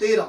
13।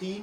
3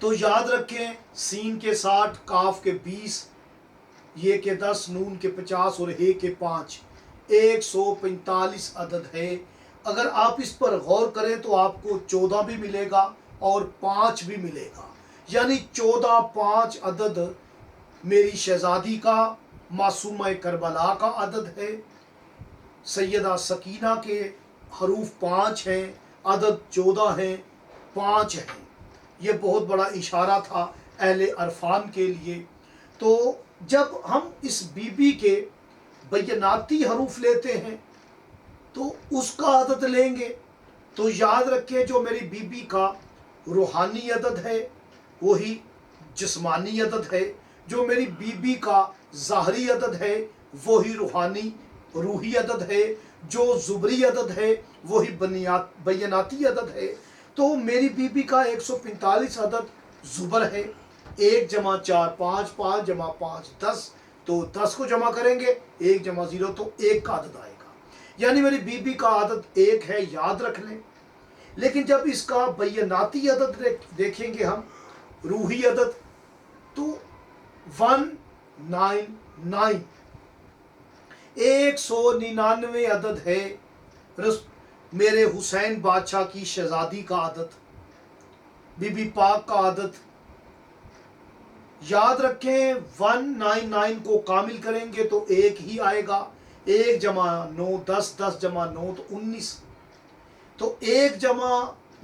تو یاد رکھیں سین کے 60، کاف کے 20، یہ کے 10، نون کے 50 اور ہے کے 5، 145 عدد ہے۔ اگر آپ اس پر غور کریں تو آپ کو 14 بھی ملے گا اور 5 بھی ملے گا، یعنی 14 5 عدد میری شہزادی کا، معصومہ کربلا کا عدد ہے۔ سیدہ سکینہ کے حروف 5 ہیں، عدد 14 ہیں، 5 ہیں۔ یہ بہت بڑا اشارہ تھا اہل عرفان کے لیے۔ تو جب ہم اس بی بی کے بیناتی حروف لیتے ہیں تو اس کا عدد لیں گے، تو یاد رکھیں جو میری بی بی کا روحانی عدد ہے وہی جسمانی عدد ہے، جو میری بی بی کا ظاہری عدد ہے وہی روحی عدد ہے، جو زبری عدد ہے وہی بیناتی عدد ہے۔ تو میری بی بی کا 145 عدد زبر ہے۔ 1 جمع 4 5، 5 جمع 5 10، تو 10 کو جمع کریں گے 1 جمع 0 تو 1 کا عدد آئے گا، یعنی میری بی بی کا عدد 1 ہے، یاد رکھ لیں۔ لیکن جب اس کا بیناتی عدد دیکھیں گے ہم، روحی عدد، تو 199 199 عدد ہے میرے حسین بادشاہ کی شہزادی کا عدد، بی بی پاک کا عدد۔ یاد رکھیں 199 کو کامل کریں گے تو 1 ہی آئے گا، 1 جمع 9 10، 10 جمع 9 تو 19، تو 1 جمع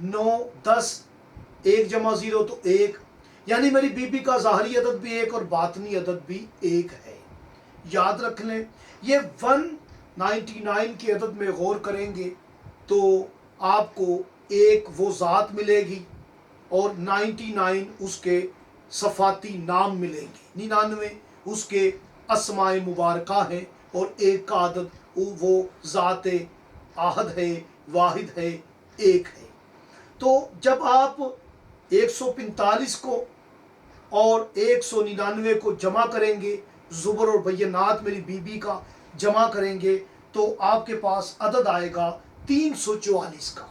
9 10، 1 جمع 0 تو 1، یعنی میری بی بی کا ظاہری عدد بھی 1 اور باطنی عدد بھی 1 ہے، یاد رکھ لیں۔ یہ 199 کے عدد میں غور کریں گے تو آپ کو ایک وہ ذات ملے گی اور 99 اس کے صفاتی نام ملیں گے، 99 اس کے اسماء مبارکہ ہیں، اور 1 کا عدد وہ ذات احد ہے، واحد ہے، 1 ہے۔ تو جب آپ 145 کو اور 199 کو جمع کریں گے، زبر اور بینات میری بی بی کا جمع کریں گے، تو آپ کے پاس عدد آئے گا 344 کا،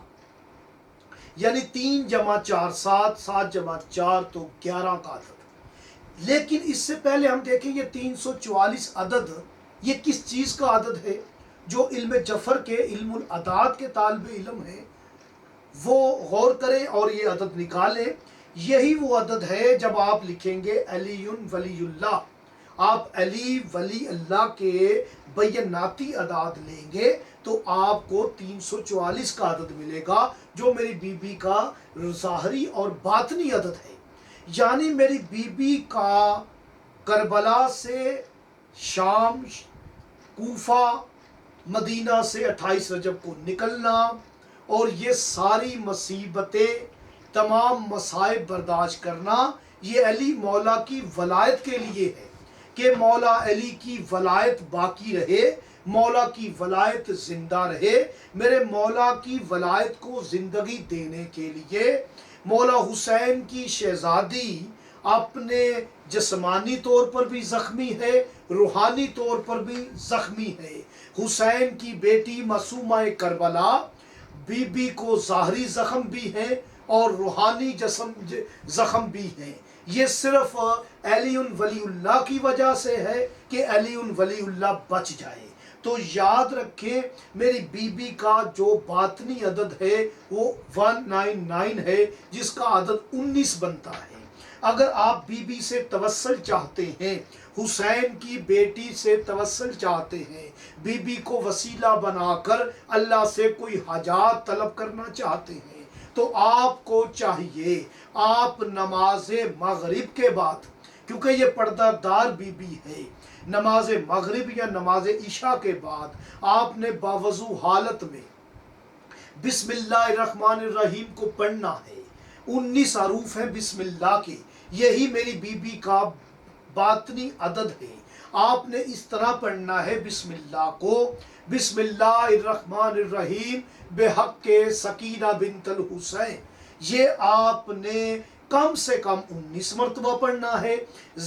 یعنی 3 جمع 4 7، 7 جمع 4 تو 11 کا عدد۔ لیکن اس سے پہلے ہم دیکھیں یہ 344 عدد یہ کس چیز کا عدد ہے؟ جو علم جفر کے، علم الاعداد کے طالب علم ہیں وہ غور کریں اور یہ عدد نکالیں۔ یہی وہ عدد ہے جب آپ لکھیں گے علی ولی اللہ، آپ علی ولی اللہ کے بیناتی اعداد لیں گے تو آپ کو 344 کا عدد ملے گا، جو میری بی بی کا ظاہری اور باطنی عدد ہے۔ یعنی میری بی بی کا کربلا سے شام، کوفہ، مدینہ سے 28 رجب کو نکلنا اور یہ ساری مصیبتیں، تمام مصائب برداشت کرنا، یہ علی مولا کی ولایت کے لیے ہے کہ مولا علی کی ولایت باقی رہے، مولا کی ولایت زندہ رہے۔ میرے مولا کی ولایت کو زندگی دینے کے لیے مولا حسین کی شہزادی اپنے جسمانی طور پر بھی زخمی ہے، روحانی طور پر بھی زخمی ہے۔ حسین کی بیٹی معصومہ کربلا بی بی کو ظاہری زخم بھی ہیں اور روحانی زخم بھی ہیں۔ یہ صرف علی ولی اللہ کی وجہ سے ہے کہ علی ولی اللہ بچ جائے۔ تو یاد رکھیں میری بی بی کا جو باطنی عدد ہے وہ 199 ہے، جس کا عدد 19 بنتا ہے۔ اگر آپ بی بی سے توسل چاہتے ہیں، حسین کی بیٹی سے توسل چاہتے ہیں، بی بی کو وسیلہ بنا کر اللہ سے کوئی حاجات طلب کرنا چاہتے ہیں، تو آپ کو چاہیے آپ نماز مغرب کے بعد، کیونکہ یہ پردہ دار بی بی ہے، نماز مغرب یا نماز عشاء کے بعد آپ نے باوضو حالت میں بسم اللہ الرحمن الرحیم کو پڑھنا ہے۔ 19 حروف ہیں بسم اللہ کے، یہی میری بی بی کا باطنی عدد ہے۔ آپ نے اس طرح پڑھنا ہے بسم اللہ کو، بسم اللہ الرحمن الرحیم بحق سکینہ بنت الحسین، یہ آپ نے کم سے کم 19 مرتبہ پڑھنا ہے،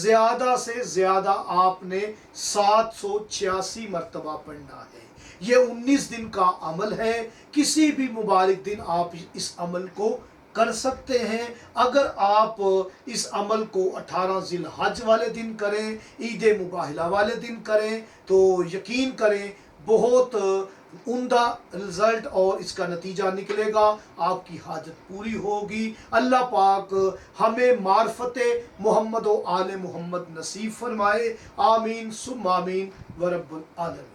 زیادہ سے زیادہ آپ نے 786 مرتبہ پڑھنا ہے۔ یہ 19 دن کا عمل ہے، کسی بھی مبارک دن آپ اس عمل کو کر سکتے ہیں۔ اگر آپ اس عمل کو 18 ذی الحج والے دن کریں، عید مباہلہ والے دن کریں، تو یقین کریں بہت عمدہ رزلٹ اور اس کا نتیجہ نکلے گا، آپ کی حاجت پوری ہوگی۔ اللہ پاک ہمیں معرفت محمد و آل محمد نصیب فرمائے، آمین ثم آمین ورب العالمین۔